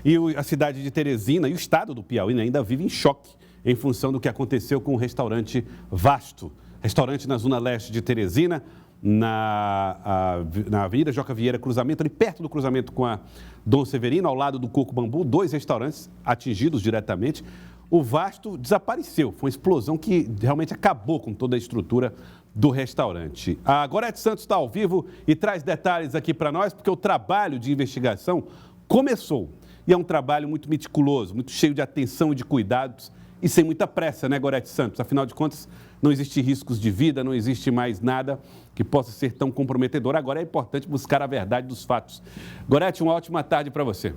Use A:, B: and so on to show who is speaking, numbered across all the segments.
A: E a cidade de Teresina e o estado do Piauí, né, ainda vivem em choque em função do que aconteceu com o restaurante Vasto. Restaurante na zona leste de Teresina, na Avenida Joca Vieira, cruzamento, ali perto do cruzamento com a Dom Severino, ao lado do Coco Bambu, 2 restaurantes atingidos diretamente. O Vasto desapareceu, foi uma explosão que realmente acabou com toda a estrutura do restaurante. A Gorete Santos está ao vivo e traz detalhes aqui para nós, porque o trabalho de investigação começou. E é um trabalho muito meticuloso, muito cheio de atenção e de cuidados e sem muita pressa, né, Gorete Santos? Afinal de contas, não existe riscos de vida, não existe mais nada que possa ser tão comprometedor. Agora é importante buscar a verdade dos fatos. Gorete, uma ótima tarde para você.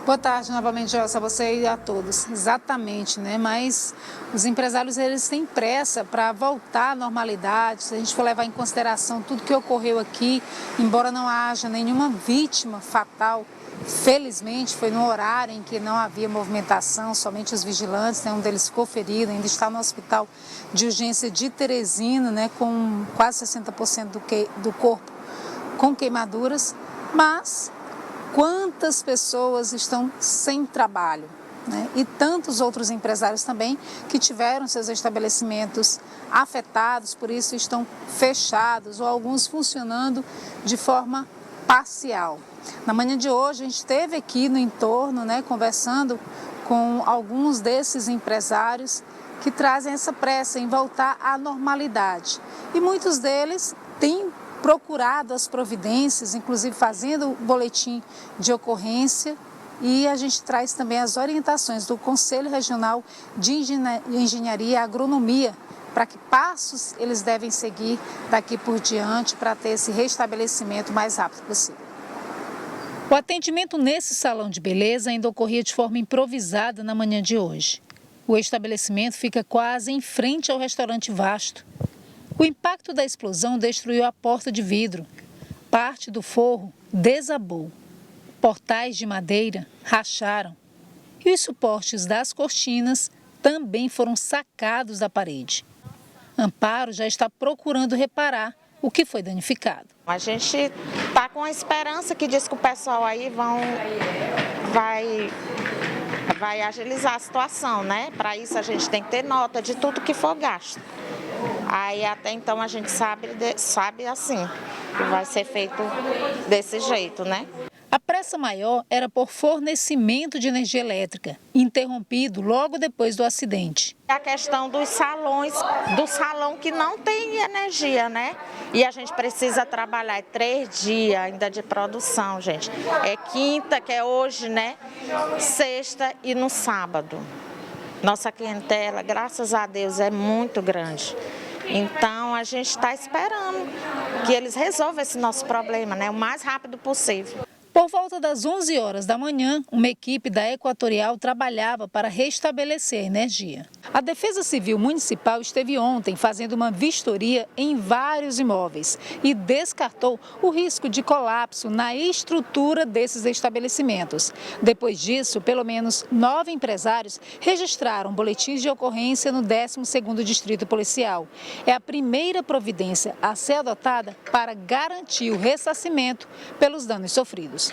B: Boa tarde novamente, Gelson, a você e a todos. Exatamente, né? Mas os empresários, eles têm pressa para voltar à normalidade. Se a gente for levar em consideração tudo que ocorreu aqui, embora não haja nenhuma vítima fatal, felizmente foi no horário em que não havia movimentação, somente os vigilantes, né? Um deles ficou ferido, ainda está no hospital de urgência de Teresina, né? Com quase 60% do corpo com queimaduras, mas quantas pessoas estão sem trabalho, né? E tantos outros empresários também que tiveram seus estabelecimentos afetados, por isso estão fechados ou alguns funcionando de forma parcial. Na manhã de hoje a gente esteve aqui no entorno, né, conversando com alguns desses empresários que trazem essa pressa em voltar à normalidade. E muitos deles têm procurado as providências, inclusive fazendo o boletim de ocorrência, e a gente traz também as orientações do Conselho Regional de Engenharia e Agronomia para que passos eles devem seguir daqui por diante para ter esse restabelecimento o mais rápido possível. O atendimento nesse salão de beleza ainda ocorria de forma improvisada na manhã de hoje. O estabelecimento fica quase em frente ao restaurante Vasto. O impacto da explosão destruiu a porta de vidro. Parte do forro desabou. Portais de madeira racharam. E os suportes das cortinas também foram sacados da parede. Amparo já está procurando reparar o que foi danificado.
C: A gente está com a esperança que diz que o pessoal aí vai agilizar a situação, né? Para isso a gente tem que ter nota de tudo que for gasto. Aí até então a gente sabe assim, que vai ser feito desse jeito, né?
B: A pressa maior era por fornecimento de energia elétrica, interrompido logo depois do acidente.
C: A questão dos salões, do salão que não tem energia, né? E a gente precisa trabalhar 3 dias ainda de produção, gente. É quinta, que é hoje, né? Sexta e no sábado. Nossa clientela, graças a Deus, é muito grande. Então, a gente está esperando que eles resolvam esse nosso problema, né, o mais rápido possível.
B: Por volta das 11 horas da manhã, uma equipe da Equatorial trabalhava para restabelecer a energia. A Defesa Civil Municipal esteve ontem fazendo uma vistoria em vários imóveis e descartou o risco de colapso na estrutura desses estabelecimentos. Depois disso, pelo menos 9 empresários registraram boletins de ocorrência no 12º Distrito Policial. É a primeira providência a ser adotada para garantir o ressarcimento pelos danos sofridos.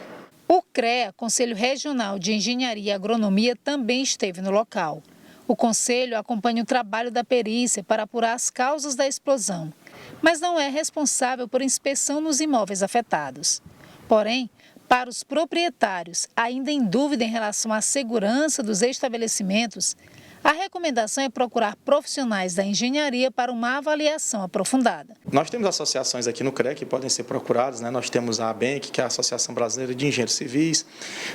B: O CREA, Conselho Regional de Engenharia e Agronomia, também esteve no local. O Conselho acompanha o trabalho da perícia para apurar as causas da explosão, mas não é responsável por inspeção nos imóveis afetados. Porém, para os proprietários ainda em dúvida em relação à segurança dos estabelecimentos, a recomendação é procurar profissionais da engenharia para uma avaliação aprofundada.
D: Nós temos associações aqui no CREA que podem ser procuradas, né? Nós temos a ABENC, que é a Associação Brasileira de Engenheiros Civis,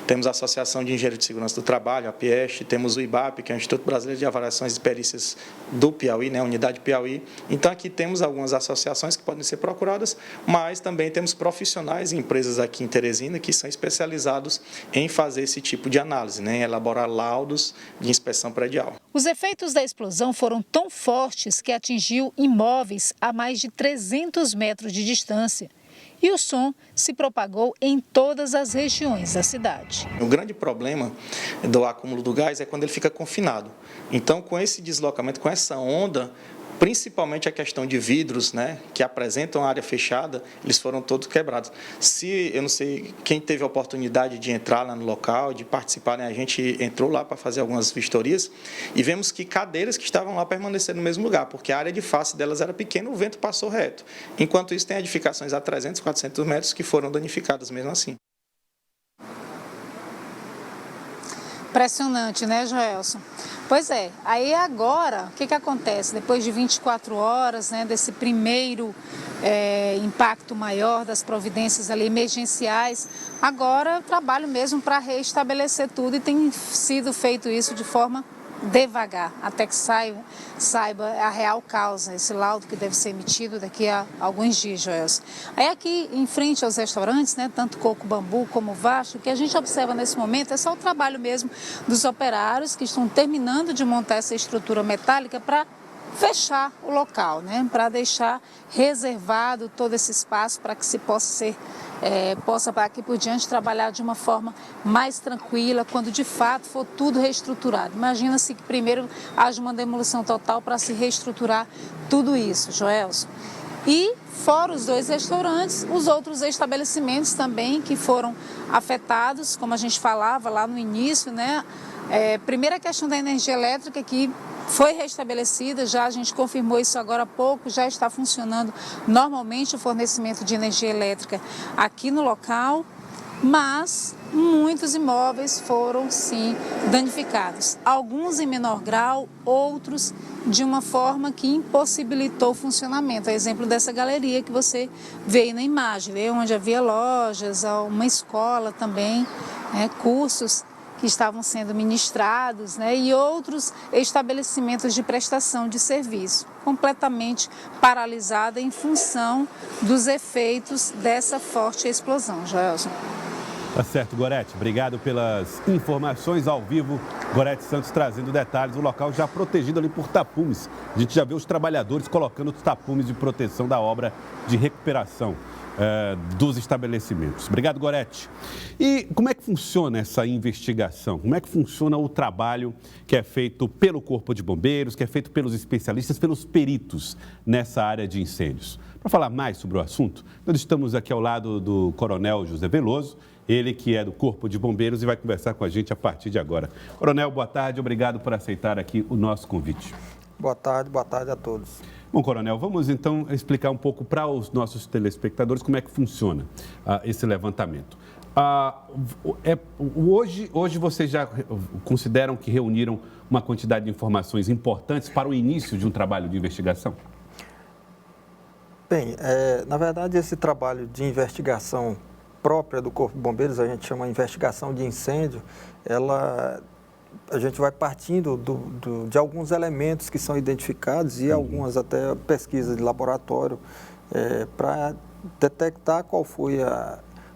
D: temos a Associação de Engenheiros de Segurança do Trabalho, a PIEST, temos o IBAP, que é o Instituto Brasileiro de Avaliações e Perícias do Piauí, né? A Unidade Piauí. Então aqui temos algumas associações que podem ser procuradas, mas também temos profissionais e empresas aqui em Teresina que são especializados em fazer esse tipo de análise, né? Em elaborar laudos de inspeção predial.
B: Os efeitos da explosão foram tão fortes que atingiu imóveis a mais de 300 metros de distância. E o som se propagou em todas as regiões da cidade.
D: O grande problema do acúmulo do gás é quando ele fica confinado. Então, com esse deslocamento, com essa onda, principalmente a questão de vidros, né, que apresentam área fechada, eles foram todos quebrados. Eu não sei quem teve a oportunidade de entrar lá no local, de participar, né, a gente entrou lá para fazer algumas vistorias e vemos que cadeiras que estavam lá permaneceram no mesmo lugar, porque a área de face delas era pequena, o vento passou reto. Enquanto isso, tem edificações a 300, 400 metros que foram danificadas mesmo assim.
B: Impressionante, né, Joelson? Pois é, aí agora, o que acontece? Depois de 24 horas, né, desse primeiro impacto maior das providências ali emergenciais, agora eu trabalho mesmo para reestabelecer tudo e tem sido feito isso de forma devagar, até que saiba a real causa, esse laudo que deve ser emitido daqui a alguns dias, Joelson. Aí aqui em frente aos restaurantes, né, tanto Coco Bambu como Vasto, o que a gente observa nesse momento é só o trabalho mesmo dos operários que estão terminando de montar essa estrutura metálica para fechar o local, né, para deixar reservado todo esse espaço para que se possa daqui por diante trabalhar de uma forma mais tranquila quando de fato for tudo reestruturado. Imagina-se que primeiro haja uma demolição total para se reestruturar tudo isso, Joelson. E fora os 2 restaurantes, os outros estabelecimentos também que foram afetados, como a gente falava lá no início, né? Primeira questão da energia elétrica que foi restabelecida, já a gente confirmou isso agora há pouco, já está funcionando normalmente o fornecimento de energia elétrica aqui no local, mas muitos imóveis foram sim danificados, alguns em menor grau, outros de uma forma que impossibilitou o funcionamento. É exemplo dessa galeria que você vê aí na imagem, onde havia lojas, uma escola também, cursos que estavam sendo ministrados, né, e outros estabelecimentos de prestação de serviço, completamente paralisada em função dos efeitos dessa forte explosão. Joelson.
A: Tá certo, Gorete. Obrigado pelas informações ao vivo. Gorete Santos trazendo detalhes. O local já protegido ali por tapumes. A gente já vê os trabalhadores colocando os tapumes de proteção da obra de recuperação dos estabelecimentos. Obrigado, Gorete. E como é que funciona essa investigação? Como é que funciona o trabalho que é feito pelo Corpo de Bombeiros, que é feito pelos especialistas, pelos peritos nessa área de incêndios? Para falar mais sobre o assunto, nós estamos aqui ao lado do Coronel José Veloso, ele que é do Corpo de Bombeiros e vai conversar com a gente a partir de agora. Coronel, boa tarde, obrigado por aceitar aqui o nosso convite. Boa tarde a todos. Bom, Coronel, vamos então explicar um pouco para os nossos telespectadores como é que funciona esse levantamento. Hoje vocês já consideram que reuniram uma quantidade de informações importantes para o início de um trabalho de investigação?
E: Bem, na verdade, esse trabalho de investigação própria do Corpo de Bombeiros, a gente chama de investigação de incêndio, a gente vai partindo de alguns elementos que são identificados e algumas até pesquisas de laboratório para detectar qual foi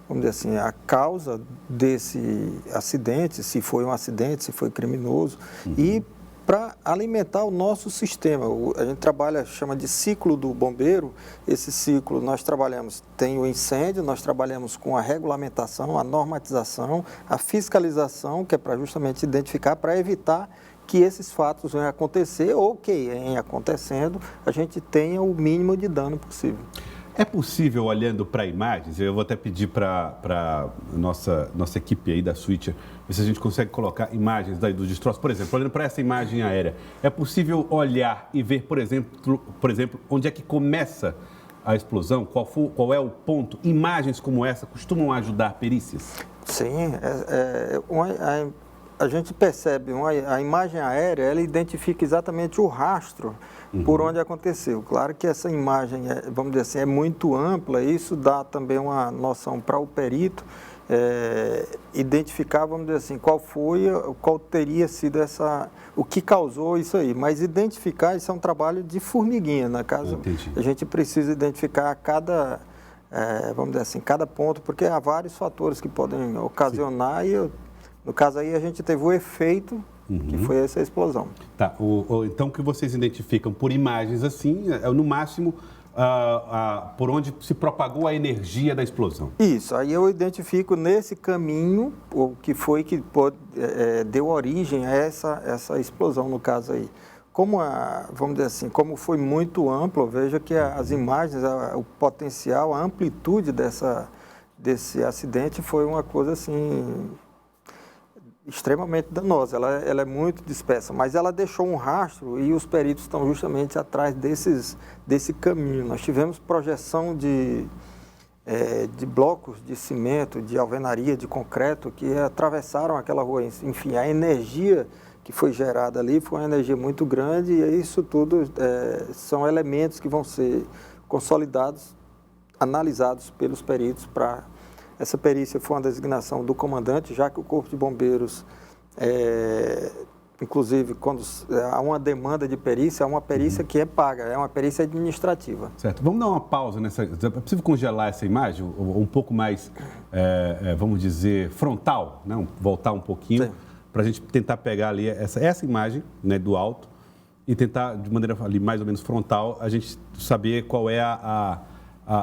E: vamos dizer assim, a causa desse acidente, se foi um acidente, se foi criminoso, e para alimentar o nosso sistema. A gente chama de ciclo do bombeiro. Esse ciclo nós trabalhamos, tem o incêndio, nós trabalhamos com a regulamentação, a normatização, a fiscalização, que é para justamente identificar, para evitar que esses fatos venham a acontecer ou que em acontecendo a gente tenha o mínimo de dano possível.
A: É possível, olhando para imagens, eu vou até pedir para a nossa equipe aí da Switcher, ver se a gente consegue colocar imagens daí dos destroços. Por exemplo, olhando para essa imagem aérea, é possível olhar e ver, por exemplo, onde é que começa a explosão? Qual é o ponto? Imagens como essa costumam ajudar perícias?
E: Sim, a gente percebe, a imagem aérea, ela identifica exatamente o rastro por onde aconteceu. Claro que essa imagem, vamos dizer assim, é muito ampla, e isso dá também uma noção para o perito identificar, vamos dizer assim, qual teria sido o que causou isso aí. Mas identificar, isso é um trabalho de formiguinha, no caso, a gente precisa identificar vamos dizer assim, cada ponto, porque há vários fatores que podem ocasionar. Sim. No caso aí, a gente teve o efeito, que foi essa explosão.
A: Tá. Então, o que vocês identificam por imagens assim, no máximo, por onde se propagou a energia da explosão?
E: Isso. Aí eu identifico nesse caminho o que foi que deu origem a essa explosão, no caso aí. vamos dizer assim, como foi muito amplo, veja que as imagens, o potencial, a amplitude desse acidente foi uma coisa assim extremamente danosa. Ela é muito dispersa, mas ela deixou um rastro e os peritos estão justamente atrás desse caminho. Nós tivemos projeção de blocos de cimento, de alvenaria, de concreto que atravessaram aquela rua. Enfim, a energia que foi gerada ali foi uma energia muito grande e isso tudo são elementos que vão ser consolidados, analisados pelos peritos para... Essa perícia foi uma designação do comandante, já que o Corpo de Bombeiros, inclusive, quando há uma demanda de perícia, é uma perícia que é paga, é uma perícia administrativa.
A: Certo. Vamos dar uma pausa nessa... É possível congelar essa imagem, um pouco mais, vamos dizer, frontal, né? Voltar um pouquinho, para a gente tentar pegar ali essa imagem, né, do alto e tentar, de maneira ali mais ou menos frontal, a gente saber qual é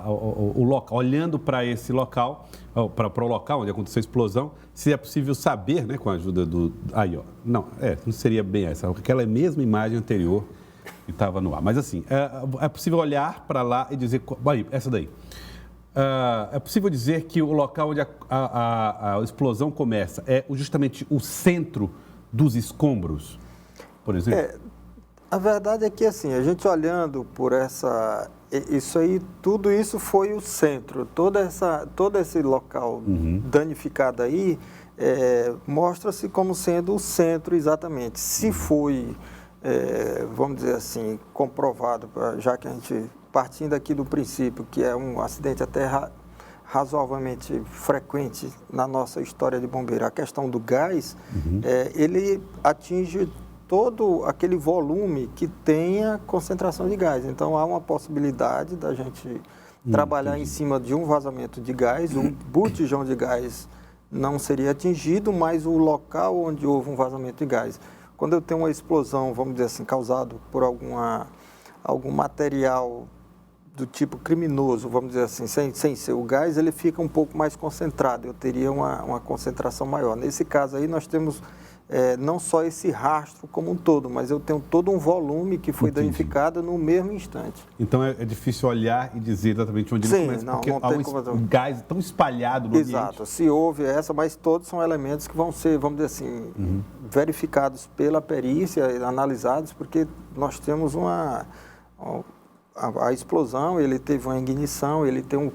A: o local, olhando para esse local, para o local onde aconteceu a explosão, se é possível saber, né, com a ajuda do... Aí, ó, não seria bem essa, aquela mesma imagem anterior que estava no ar. Mas assim, é possível olhar para lá e dizer... Aí, essa daí. É possível dizer que o local onde a explosão começa é justamente o centro dos escombros, por exemplo?
E: A verdade é que, assim, a gente olhando por tudo isso foi o centro. Todo esse local danificado aí mostra-se como sendo o centro exatamente. Se foi, vamos dizer assim, comprovado, já que a gente, partindo aqui do princípio que é um acidente até razoavelmente frequente na nossa história de bombeiro, a questão do gás, ele atinge todo aquele volume que tenha concentração de gás. Então, há uma possibilidade da gente trabalhar em cima de um vazamento de gás, um botijão de gás não seria atingido, mas o local onde houve um vazamento de gás. Quando eu tenho uma explosão, vamos dizer assim, causado por algum material do tipo criminoso, vamos dizer assim, sem ser o gás, ele fica um pouco mais concentrado, eu teria uma concentração maior. Nesse caso aí, nós temos... não só esse rastro como um todo, mas eu tenho todo um volume que foi danificado no mesmo instante.
A: Então é difícil olhar e dizer exatamente onde ele começa, porque há um gás tão espalhado no ambiente.
E: Exato, se houve mas todos são elementos que vão ser, vamos dizer assim, verificados pela perícia, analisados, porque nós temos a explosão, ele teve uma ignição, ele tem o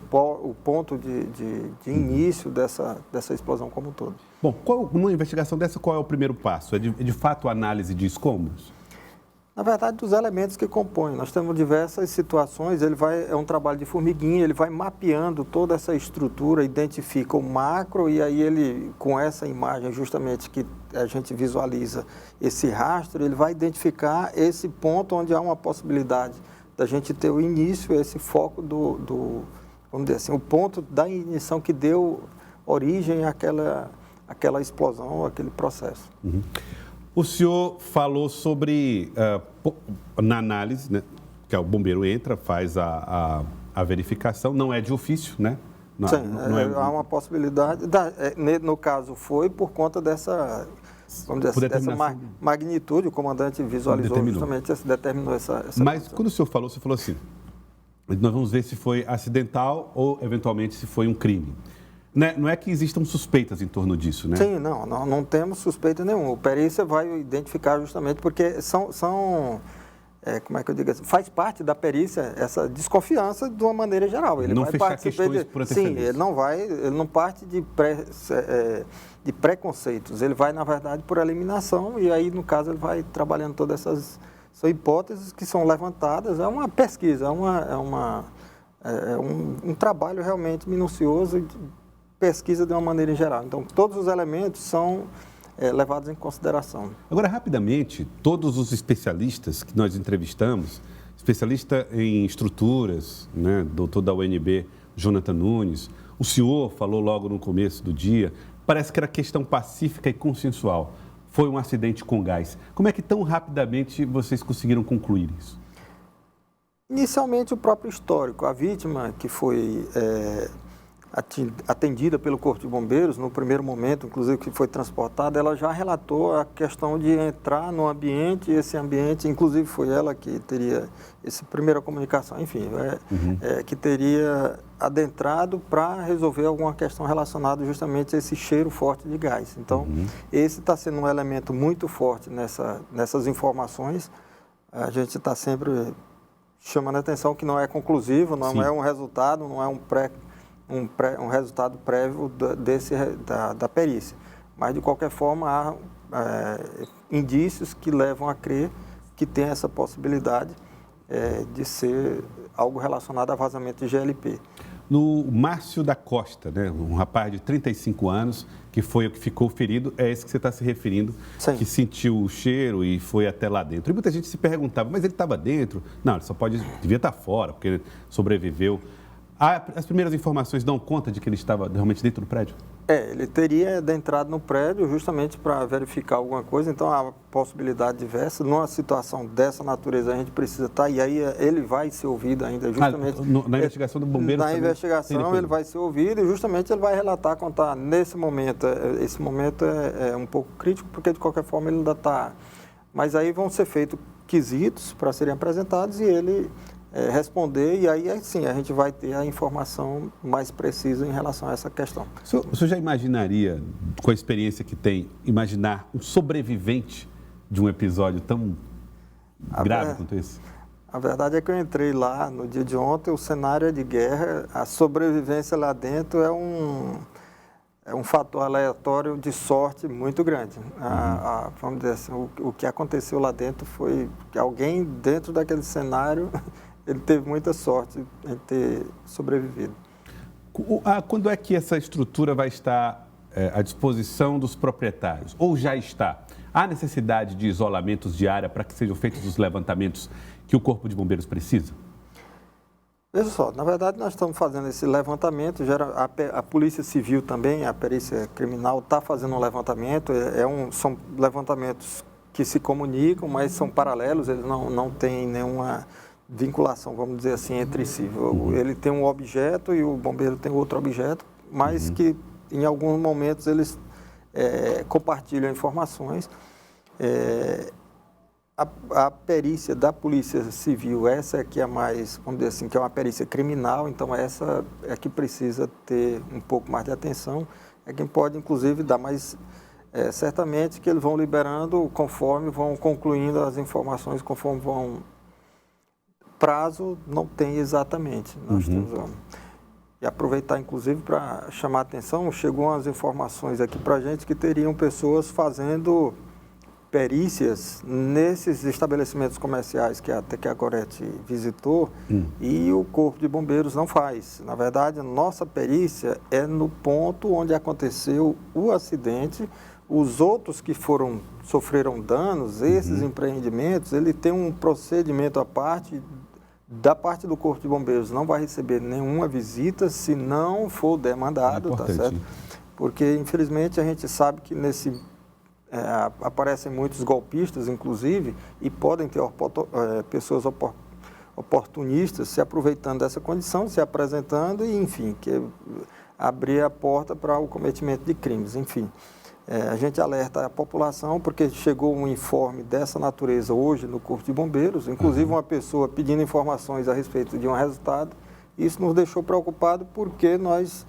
E: ponto de início dessa explosão como um todo.
A: Bom, numa investigação dessa, qual é o primeiro passo? É de fato a análise de escombros?
E: Na verdade, dos elementos que compõem. Nós temos diversas situações, é um trabalho de formiguinha, ele vai mapeando toda essa estrutura, identifica o macro e aí ele, com essa imagem justamente que a gente visualiza esse rastro, ele vai identificar esse ponto onde há uma possibilidade da gente ter o início, esse foco vamos dizer assim, o ponto da ignição que deu origem àquela explosão, aquele processo.
A: O senhor falou sobre, na análise, né, que o bombeiro entra, faz a verificação, não é de ofício, né?
E: Há uma possibilidade, no caso foi por conta dessa... Vamos dizer, dessa magnitude, o comandante visualizou justamente, determinou essa
A: Mas
E: condição.
A: quando o senhor falou assim, nós vamos ver se foi acidental ou, eventualmente, se foi um crime. Não é que existam suspeitas em torno disso, né?
E: Sim, não temos suspeita nenhuma. O perícia vai identificar justamente porque como é que eu digo assim, faz parte da perícia essa desconfiança de uma maneira geral. Ele
A: não
E: vai
A: fechar questões por antecedência.
E: Sim, ele não parte de preconceitos, ele vai, na verdade, por eliminação e aí, no caso, ele vai trabalhando todas essas hipóteses que são levantadas. É uma pesquisa, é um trabalho realmente minucioso de pesquisa de uma maneira em geral. Então, todos os elementos são levados em consideração.
A: Agora, rapidamente, todos os especialistas que nós entrevistamos, especialista em estruturas, né, doutor da UNB, Jonathan Nunes, o senhor falou logo no começo do dia, parece que era questão pacífica e consensual. Foi um acidente com gás. Como é que tão rapidamente vocês conseguiram concluir isso?
E: Inicialmente, o próprio histórico. A vítima que foi atendida pelo Corpo de Bombeiros, no primeiro momento, inclusive que foi transportada, ela já relatou a questão de entrar no ambiente, esse ambiente, inclusive foi ela que teria essa primeira comunicação, enfim, que teria adentrado para resolver alguma questão relacionada justamente a esse cheiro forte de gás. Então, esse está sendo um elemento muito forte nessas informações. A gente está sempre chamando a atenção que não é conclusivo, não é um resultado, não é um resultado prévio da perícia. Mas, de qualquer forma, há indícios que levam a crer que tem essa possibilidade de ser algo relacionado a vazamento de GLP.
A: No Márcio da Costa, né, um rapaz de 35 anos, que foi o que ficou ferido, é esse que você está se referindo,
E: Sim.
A: Que sentiu o cheiro e foi até lá dentro. E muita gente se perguntava, mas ele estava dentro? Não, ele devia estar fora, porque ele sobreviveu. As primeiras informações dão conta de que ele estava realmente dentro do prédio?
E: Ele teria adentrado no prédio justamente para verificar alguma coisa, então há possibilidade diversa. Numa situação dessa natureza a gente precisa estar, e aí ele vai ser ouvido ainda justamente...
A: Na investigação do bombeiro
E: Na investigação ele vai ser ouvido e justamente ele vai relatar, contar nesse momento. Esse momento é um pouco crítico, porque de qualquer forma ele ainda está... Mas aí vão ser feitos quesitos para serem apresentados e ele... responder, e aí sim a gente vai ter a informação mais precisa em relação a essa questão.
A: O senhor já imaginaria, com a experiência que tem, imaginar um sobrevivente de um episódio tão grave quanto esse?
E: A verdade é que eu entrei lá no dia de ontem, o cenário é de guerra, a sobrevivência lá dentro é um fator aleatório de sorte muito grande. Vamos dizer assim, o que aconteceu lá dentro foi que alguém dentro daquele cenário... ele teve muita sorte em ter sobrevivido.
A: Quando é que essa estrutura vai estar à disposição dos proprietários? Ou já está? Há necessidade de isolamentos de área para que sejam feitos os levantamentos que o Corpo de Bombeiros precisa?
E: Veja só, na verdade nós estamos fazendo esse levantamento, a Polícia Civil também, a perícia criminal está fazendo um levantamento, são levantamentos que se comunicam, mas são paralelos, eles não têm nenhuma... vinculação, vamos dizer assim, entre si. Ele tem um objeto e o bombeiro tem outro objeto, mas que em alguns momentos eles compartilham informações. A perícia da Polícia Civil, essa é que é mais, vamos dizer assim, que é uma perícia criminal, então essa é que precisa ter um pouco mais de atenção, é quem pode, inclusive, dar mais... certamente que eles vão liberando conforme vão concluindo as informações, conforme vão... prazo não tem exatamente. Nós temos, e aproveitar, inclusive, para chamar a atenção, chegou umas informações aqui para a gente que teriam pessoas fazendo perícias nesses estabelecimentos comerciais que a Gorete visitou e o Corpo de Bombeiros não faz. Na verdade, a nossa perícia é no ponto onde aconteceu o acidente. Os outros que sofreram danos, esses empreendimentos, ele tem um procedimento à parte. Da parte do Corpo de Bombeiros não vai receber nenhuma visita se não for demandado, tá certo? Porque, infelizmente, a gente sabe que aparecem muitos golpistas, inclusive, e podem ter pessoas oportunistas se aproveitando dessa condição, se apresentando e, enfim, abrir a porta para o cometimento de crimes, enfim. A gente alerta a população porque chegou um informe dessa natureza hoje no Corpo de Bombeiros, inclusive uma pessoa pedindo informações a respeito de um resultado. Isso nos deixou preocupados porque nós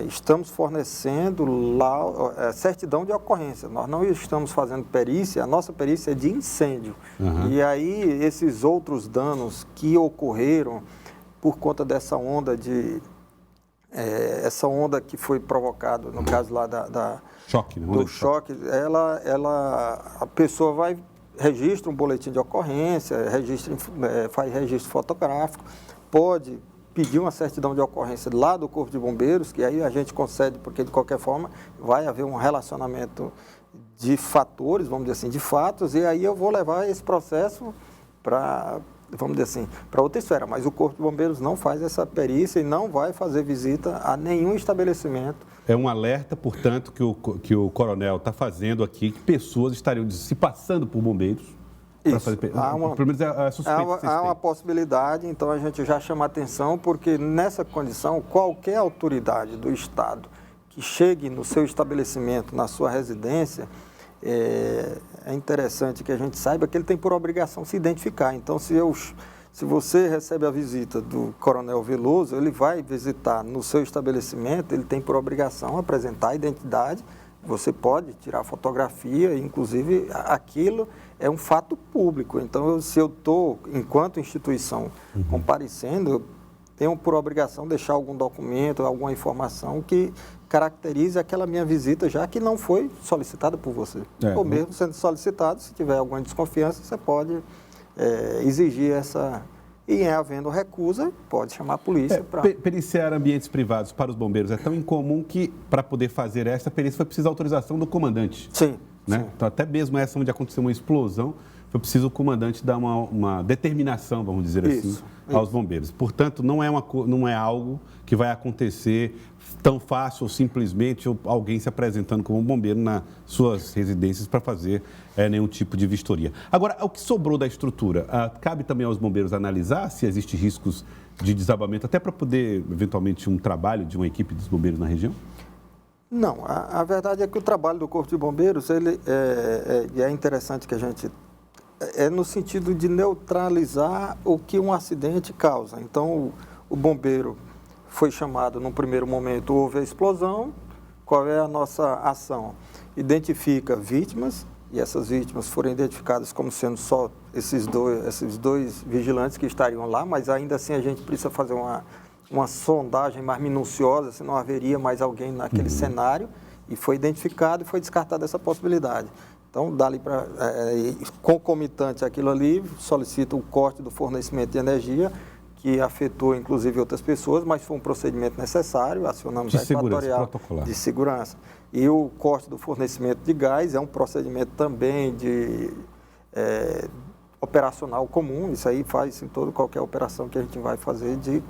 E: estamos fornecendo lá certidão de ocorrência. Nós não estamos fazendo perícia, a nossa perícia é de incêndio. E aí esses outros danos que ocorreram por conta dessa onda essa onda que foi provocada, no caso lá
A: choque, né?
E: Do choque, a pessoa registra um boletim de ocorrência, faz registro fotográfico, pode pedir uma certidão de ocorrência lá do Corpo de Bombeiros, que aí a gente concede, porque de qualquer forma vai haver um relacionamento de fatores, vamos dizer assim, de fatos, e aí eu vou levar esse processo para... vamos dizer assim, para outra esfera, mas o Corpo de Bombeiros não faz essa perícia e não vai fazer visita a nenhum estabelecimento.
A: É um alerta, portanto, que o coronel está fazendo aqui, que pessoas estariam se passando por bombeiros,
E: Isso.
A: Pelo menos é suspeito que vocês têm.
E: Há uma possibilidade, então a gente já chama atenção, porque nessa condição, qualquer autoridade do Estado que chegue no seu estabelecimento, na sua residência, é interessante que a gente saiba que ele tem por obrigação se identificar. Então, se você recebe a visita do Coronel Veloso, ele vai visitar no seu estabelecimento, ele tem por obrigação apresentar a identidade. Você pode tirar fotografia, inclusive aquilo é um fato público. Então, se eu estou, enquanto instituição, comparecendo, eu tenho por obrigação deixar algum documento, alguma informação que caracterize aquela minha visita, já que não foi solicitada por você. Ou mesmo sendo solicitado, se tiver alguma desconfiança, você pode exigir essa... E havendo recusa, pode chamar a polícia para...
A: Periciar ambientes privados para os bombeiros é tão incomum que, para poder fazer essa perícia, foi preciso autorização do comandante.
E: Sim.
A: Né?
E: Sim.
A: Então, até mesmo essa onde aconteceu uma explosão, foi preciso o comandante dar uma determinação, vamos dizer assim, aos bombeiros. Portanto, não é algo que vai acontecer tão fácil ou simplesmente alguém se apresentando como um bombeiro nas suas residências para fazer nenhum tipo de vistoria. Agora, o que sobrou da estrutura, cabe também aos bombeiros analisar se existem riscos de desabamento, até para poder, eventualmente, um trabalho de uma equipe dos bombeiros na região?
E: Não, a verdade é que o trabalho do Corpo de Bombeiros, ele é interessante que a gente... É no sentido de neutralizar o que um acidente causa. Então, o bombeiro foi chamado num primeiro momento, houve a explosão, qual é a nossa ação? Identifica vítimas, e essas vítimas foram identificadas como sendo só esses dois vigilantes que estariam lá, mas ainda assim a gente precisa fazer uma sondagem mais minuciosa, se não haveria mais alguém naquele cenário, e foi identificado e foi descartada essa possibilidade. Então, dali para concomitante àquilo ali, solicita o corte do fornecimento de energia, que afetou inclusive outras pessoas, mas foi um procedimento necessário, acionamos a Equatorial de segurança. E o corte do fornecimento de gás é um procedimento também de operacional comum, isso aí faz em qualquer operação que a gente vai fazer de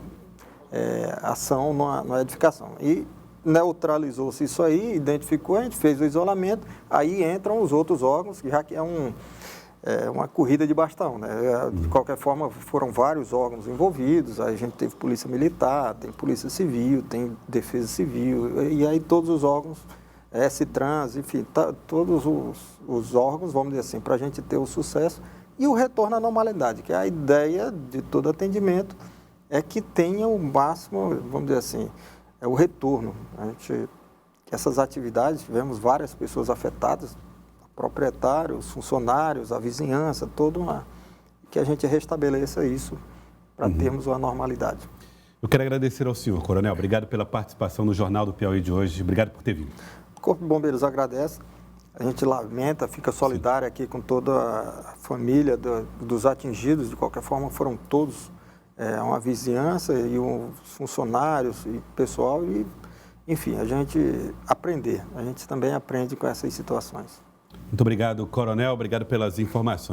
E: ação na edificação. E neutralizou-se isso aí, identificou, a gente fez o isolamento, aí entram os outros órgãos, já que é uma corrida de bastão, né? De qualquer forma, foram vários órgãos envolvidos, aí a gente teve polícia militar, tem polícia civil, tem defesa civil, e aí todos os órgãos, S-Trans, enfim, todos os órgãos, vamos dizer assim, para a gente ter o sucesso e o retorno à normalidade, que a ideia de todo atendimento é que tenha o máximo, vamos dizer assim, o retorno. Essas atividades, tivemos várias pessoas afetadas, proprietários, funcionários, a vizinhança, que a gente restabeleça isso para termos uma normalidade.
A: Eu quero agradecer ao senhor, Coronel. Obrigado pela participação no Jornal do Piauí de hoje. Obrigado por ter vindo.
E: O Corpo de Bombeiros agradece. A gente lamenta, fica solidário aqui com toda a família dos atingidos. De qualquer forma, foram todos uma vizinhança e os funcionários e pessoal. E, enfim, a gente também aprende com essas situações.
A: Muito obrigado, Coronel. Obrigado pelas informações.